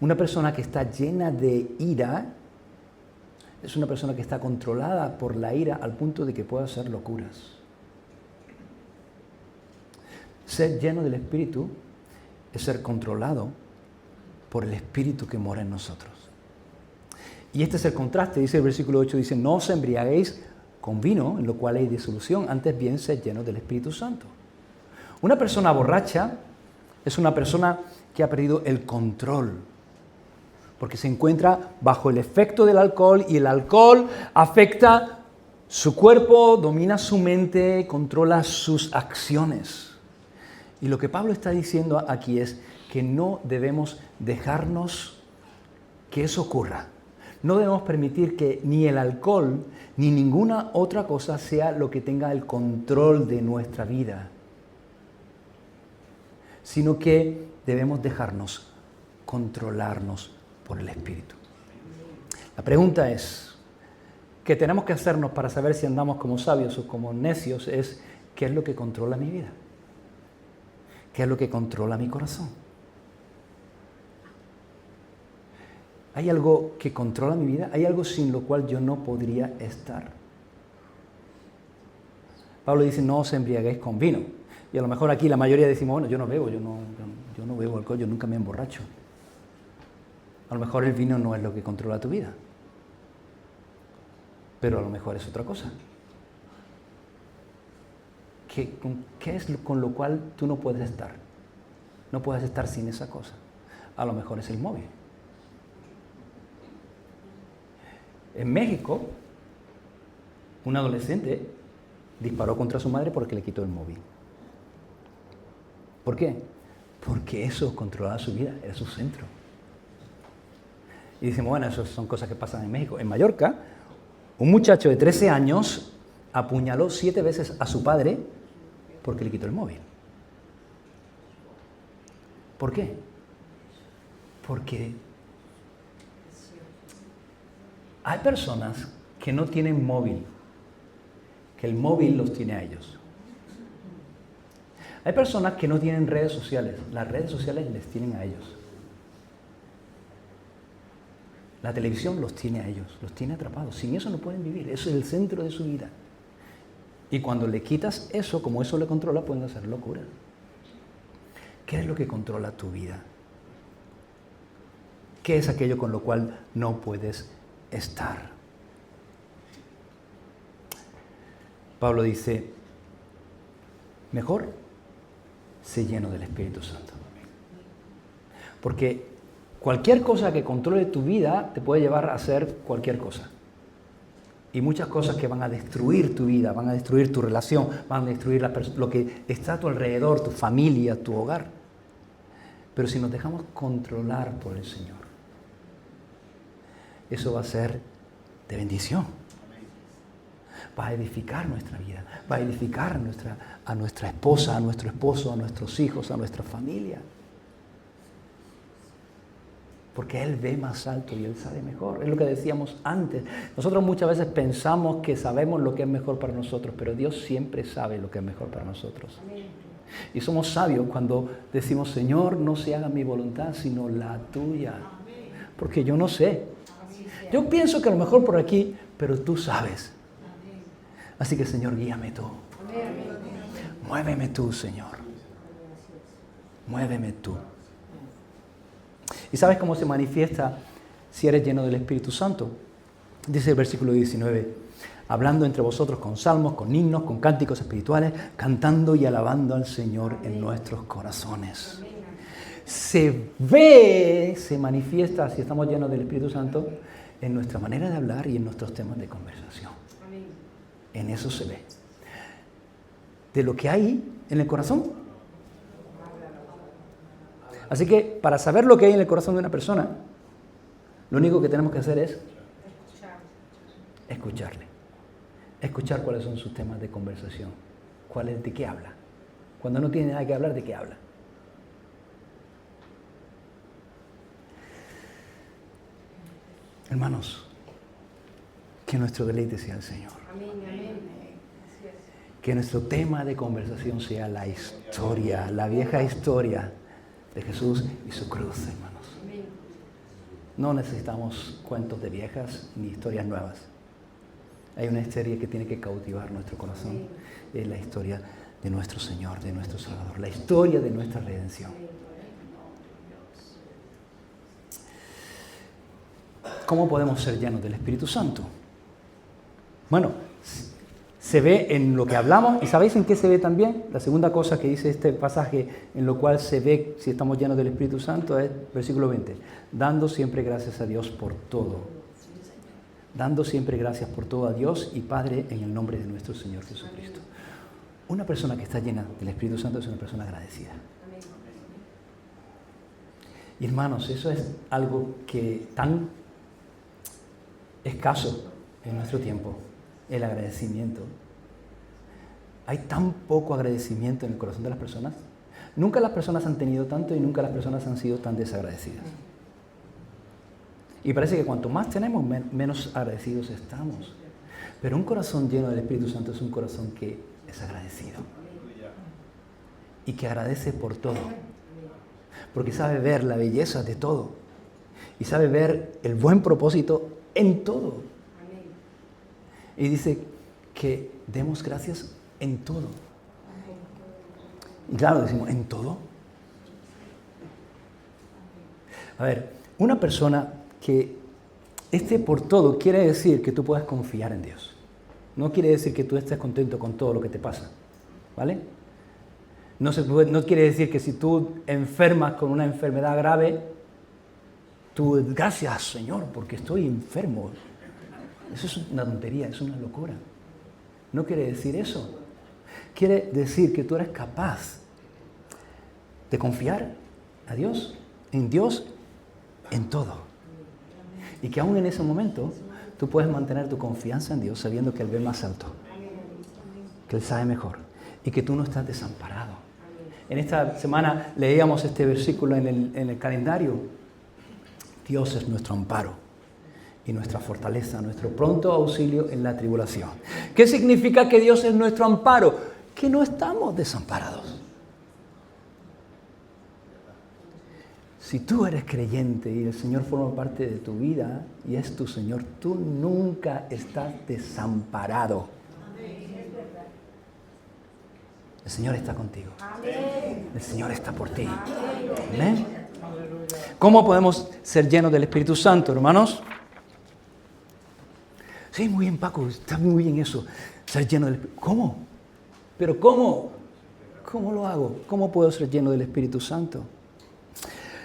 Una persona que está llena de ira es una persona que está controlada por la ira al punto de que puede hacer locuras. Ser lleno del Espíritu es ser controlado por el Espíritu que mora en nosotros. Y este es el contraste, dice el versículo 8, dice, no os embriaguéis con vino, en lo cual hay disolución, antes bien sed llenos del Espíritu Santo. Una persona borracha es una persona que ha perdido el control, porque se encuentra bajo el efecto del alcohol y el alcohol afecta su cuerpo, domina su mente, controla sus acciones. Y lo que Pablo está diciendo aquí es que no debemos dejarnos que eso ocurra. No debemos permitir que ni el alcohol ni ninguna otra cosa sea lo que tenga el control de nuestra vida, sino que debemos dejarnos controlarnos por el Espíritu. La pregunta es, ¿qué tenemos que hacernos para saber si andamos como sabios o como necios? Es, ¿qué es lo que controla mi vida? ¿Qué es lo que controla mi corazón? ¿Hay algo que controla mi vida? ¿Hay algo sin lo cual yo no podría estar? Pablo dice, no os embriaguéis con vino. Y a lo mejor aquí la mayoría decimos, bueno, yo no bebo, yo no bebo alcohol, yo nunca me emborracho. A lo mejor el vino no es lo que controla tu vida. Pero a lo mejor es otra cosa. ¿Qué es con lo cual tú no puedes estar? No puedes estar sin esa cosa. A lo mejor es el móvil. En México, un adolescente disparó contra su madre porque le quitó el móvil. ¿Por qué? Porque eso controlaba su vida, era su centro. Y decimos, bueno, eso son cosas que pasan en México. En Mallorca, un muchacho de 13 años apuñaló 7 veces a su padre porque le quitó el móvil. ¿Por qué? Porque hay personas que no tienen móvil, que el móvil los tiene a ellos. Hay personas que no tienen redes sociales, las redes sociales les tienen a ellos. La televisión los tiene a ellos, los tiene atrapados. Sin eso no pueden vivir, eso es el centro de su vida. Y cuando le quitas eso, como eso le controla, pueden hacer locura. ¿Qué es lo que controla tu vida? ¿Qué es aquello con lo cual no puedes estar? Pablo dice, mejor sé lleno del Espíritu Santo. Porque cualquier cosa que controle tu vida te puede llevar a hacer cualquier cosa. Y muchas cosas que van a destruir tu vida, van a destruir tu relación, van a destruir lo que está a tu alrededor, tu familia, tu hogar. Pero si nos dejamos controlar por el Señor, eso va a ser de bendición. Va a edificar nuestra vida, va a edificar a nuestra esposa, a nuestro esposo, a nuestros hijos, a nuestra familia. Porque Él ve más alto y Él sabe mejor. Es lo que decíamos antes. Nosotros muchas veces pensamos que sabemos lo que es mejor para nosotros, pero Dios siempre sabe lo que es mejor para nosotros. Y somos sabios cuando decimos, Señor, no se haga mi voluntad, sino la tuya. Porque yo no sé. Yo pienso que a lo mejor por aquí, pero tú sabes. Así que, Señor, guíame tú. Muéveme tú, Señor. Muéveme tú. ¿Y sabes cómo se manifiesta si eres lleno del Espíritu Santo? Dice el versículo 19, hablando entre vosotros con salmos, con himnos, con cánticos espirituales, cantando y alabando al Señor en nuestros corazones. Se ve, se manifiesta, si estamos llenos del Espíritu Santo, en nuestra manera de hablar y en nuestros temas de conversación. En eso se ve. De lo que hay en el corazón. Así que para saber lo que hay en el corazón de una persona, lo único que tenemos que hacer es escucharle. Escuchar cuáles son sus temas de conversación. De qué habla. Cuando no tiene nada que hablar, ¿de qué habla? Hermanos, que nuestro deleite sea el Señor. Que nuestro tema de conversación sea la historia, la vieja historia de Jesús y su cruz, hermanos. No necesitamos cuentos de viejas ni historias nuevas. Hay una historia que tiene que cautivar nuestro corazón. Es la historia de nuestro Señor, de nuestro Salvador. La historia de nuestra redención. ¿Cómo podemos ser llenos del Espíritu Santo? Bueno, se ve en lo que hablamos, y ¿sabéis en qué se ve también? La segunda cosa que dice este pasaje en lo cual se ve si estamos llenos del Espíritu Santo es versículo 20, dando siempre gracias a Dios por todo. Dando siempre gracias por todo a Dios y Padre en el nombre de nuestro Señor Jesucristo. Una persona que está llena del Espíritu Santo es una persona agradecida. Y hermanos, eso es algo que tan escaso en nuestro tiempo. El agradecimiento. Hay tan poco agradecimiento en el corazón de las personas. Nunca las personas han tenido tanto y nunca las personas han sido tan desagradecidas. Y parece que cuanto más tenemos, menos agradecidos estamos. Pero un corazón lleno del Espíritu Santo es un corazón que es agradecido. Y que agradece por todo. Porque sabe ver la belleza de todo. Y sabe ver el buen propósito en todo. Y dice que demos gracias en todo. Y claro, decimos, ¿en todo? A ver, una persona que esté por todo quiere decir que tú puedas confiar en Dios. No quiere decir que tú estés contento con todo lo que te pasa. ¿Vale? No quiere decir que si tú enfermas con una enfermedad grave, tú, gracias Señor, porque estoy enfermo. Eso es una tontería, es una locura. No quiere decir eso. Quiere decir que tú eres capaz de confiar a Dios, en todo. Y que aún en ese momento tú puedes mantener tu confianza en Dios sabiendo que Él ve más alto, que Él sabe mejor y que tú no estás desamparado. En esta semana leíamos este versículo en el calendario. Dios es nuestro amparo y nuestra fortaleza, nuestro pronto auxilio en la tribulación. ¿Qué significa que Dios es nuestro amparo? Que no estamos desamparados. Si tú eres creyente y el Señor forma parte de tu vida y es tu Señor, tú nunca estás desamparado. El Señor está contigo. El Señor está por ti. Amén. ¿Cómo podemos ser llenos del Espíritu Santo, hermanos? Sí, muy bien, Paco, está muy bien eso. Ser lleno del Espíritu. ¿Cómo? ¿Pero cómo? ¿Cómo lo hago? ¿Cómo puedo ser lleno del Espíritu Santo?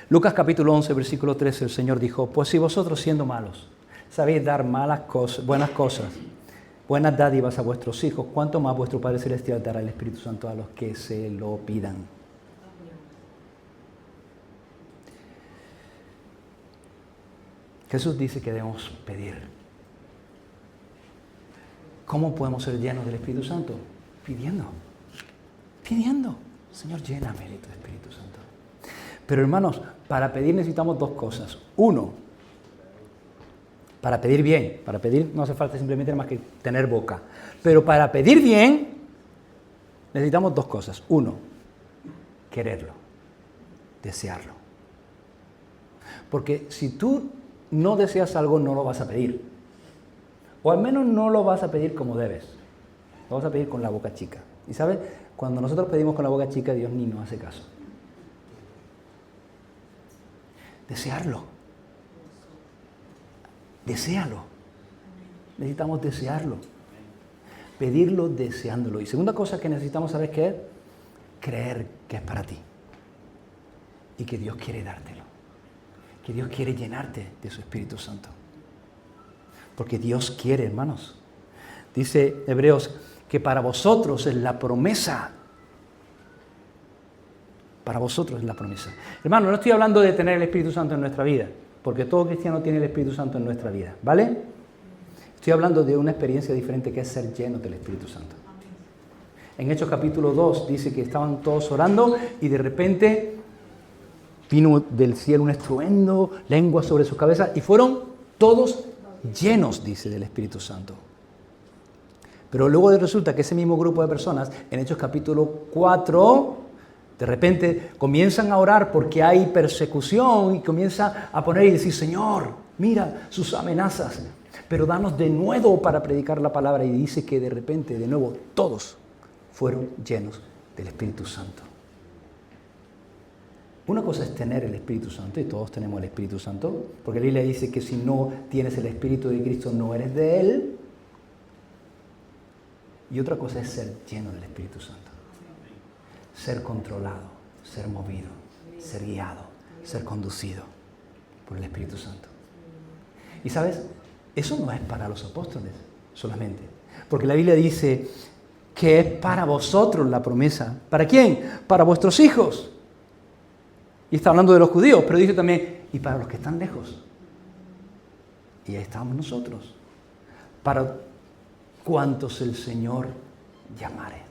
Lucas capítulo 11, versículo 13, el Señor dijo, pues si vosotros siendo malos sabéis dar buenas cosas, buenas dádivas a vuestros hijos, ¿cuánto más vuestro Padre Celestial dará el Espíritu Santo a los que se lo pidan? Jesús dice que debemos pedir. ¿Cómo podemos ser llenos del Espíritu Santo? Pidiendo. Señor, lléname de tu Espíritu Santo. Pero hermanos, para pedir necesitamos dos cosas. Uno, para pedir bien. Para pedir no hace falta simplemente más que tener boca. Pero para pedir bien necesitamos dos cosas. Uno, quererlo, desearlo. Porque si tú no deseas algo, no lo vas a pedir. O al menos no lo vas a pedir como debes. Lo vas a pedir con la boca chica. Y ¿sabes? Cuando nosotros pedimos con la boca chica, Dios ni nos hace caso. Desearlo. Deséalo. Necesitamos desearlo. Pedirlo deseándolo. Y segunda cosa que necesitamos saber qué es, creer que es para ti. Y que Dios quiere dártelo. Que Dios quiere llenarte de su Espíritu Santo. Porque Dios quiere, hermanos. Dice Hebreos que para vosotros es la promesa. Para vosotros es la promesa. Hermano, no estoy hablando de tener el Espíritu Santo en nuestra vida, porque todo cristiano tiene el Espíritu Santo en nuestra vida, ¿vale? Estoy hablando de una experiencia diferente que es ser lleno del Espíritu Santo. En Hechos capítulo 2 dice que estaban todos orando y de repente vino del cielo un estruendo, lengua sobre sus cabezas y fueron todos llenos, dice, del Espíritu Santo. Pero luego resulta que ese mismo grupo de personas, en Hechos capítulo 4, de repente comienzan a orar porque hay persecución y comienza a poner y decir, Señor, mira sus amenazas, pero danos de nuevo para predicar la palabra. Y dice que de repente, de nuevo, todos fueron llenos del Espíritu Santo. Una cosa es tener el Espíritu Santo, y todos tenemos el Espíritu Santo, porque la Biblia dice que si no tienes el Espíritu de Cristo no eres de Él. Y otra cosa es ser lleno del Espíritu Santo. Ser controlado, ser movido, ser guiado, ser conducido por el Espíritu Santo. Y sabes, eso no es para los apóstoles solamente, porque la Biblia dice que es para vosotros la promesa. ¿Para quién? Para vuestros hijos. Y está hablando de los judíos, pero dice también, y para los que están lejos. Y ahí estamos nosotros. Para cuantos el Señor llamare.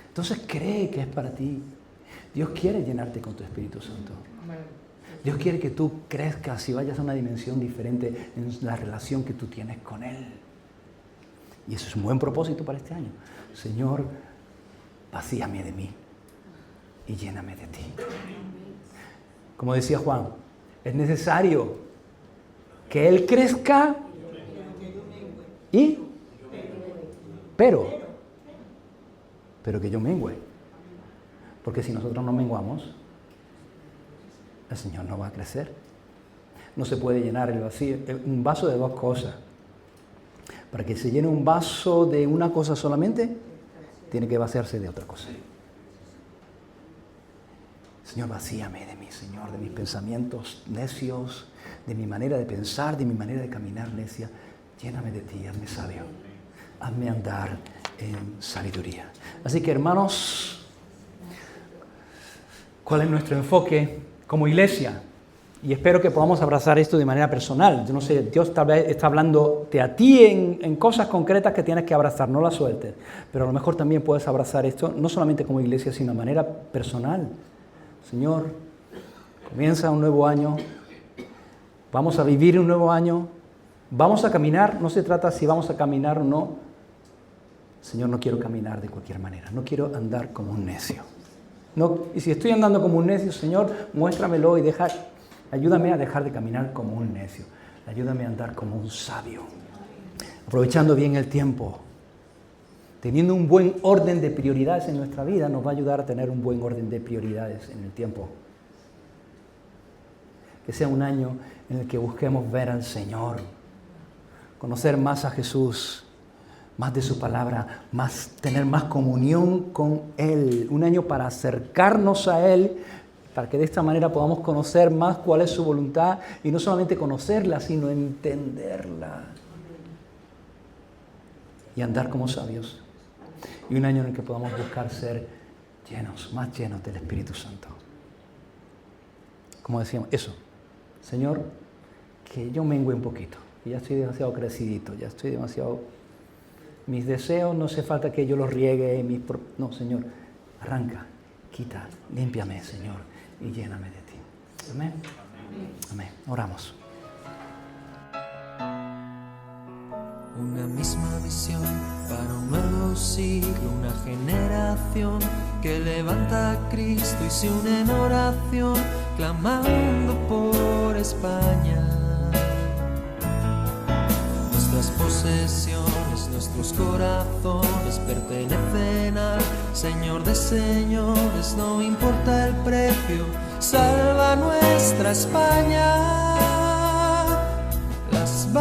Entonces cree que es para ti. Dios quiere llenarte con tu Espíritu Santo. Dios quiere que tú crezcas y vayas a una dimensión diferente en la relación que tú tienes con Él. Y eso es un buen propósito para este año. Señor, vacíame de mí y lléname de ti. Como decía Juan, es necesario que Él crezca y... Pero que yo mengüe. Porque si nosotros no menguamos, el Señor no va a crecer. No se puede llenar el vacío, un vaso de dos cosas. Para que se llene un vaso de una cosa solamente, tiene que vaciarse de otra cosa. Señor, vacíame de mí, Señor, de mis pensamientos necios, de mi manera de pensar, de mi manera de caminar necia. Lléname de ti, hazme sabio. Hazme andar en sabiduría. Así que, hermanos, ¿cuál es nuestro enfoque como iglesia? Y espero que podamos abrazar esto de manera personal. Yo no sé, Dios tal vez está hablándote a ti en cosas concretas que tienes que abrazar, no las sueltes. Pero a lo mejor también puedes abrazar esto, no solamente como iglesia, sino de manera personal. Señor, comienza un nuevo año, vamos a vivir un nuevo año, vamos a caminar, no se trata si vamos a caminar o no. Señor, no quiero caminar de cualquier manera, no quiero andar como un necio. No, y si estoy andando como un necio, Señor, muéstramelo y ayúdame a dejar de caminar como un necio, ayúdame a andar como un sabio, aprovechando bien el tiempo. Teniendo un buen orden de prioridades en nuestra vida nos va a ayudar a tener un buen orden de prioridades en el tiempo. Que sea un año en el que busquemos ver al Señor, conocer más a Jesús, más de su palabra, tener más comunión con Él. Un año para acercarnos a Él, para que de esta manera podamos conocer más cuál es su voluntad y no solamente conocerla, sino entenderla y andar como sabios. Y un año en el que podamos buscar ser llenos, más llenos del Espíritu Santo. Como decíamos, eso. Señor, que yo mengüe un poquito. Ya estoy demasiado crecidito, ya estoy demasiado... Mis deseos no hace falta que yo los riegue. No, Señor, arranca, quita, límpiame, Señor. y lléname de ti. Amén. Amén. Oramos. Una misma visión para un nuevo siglo, una generación que levanta a Cristo y se une en oración, clamando por España. Nuestras posesiones, nuestros corazones pertenecen al Señor de señores, no importa el precio, salva nuestra España. Las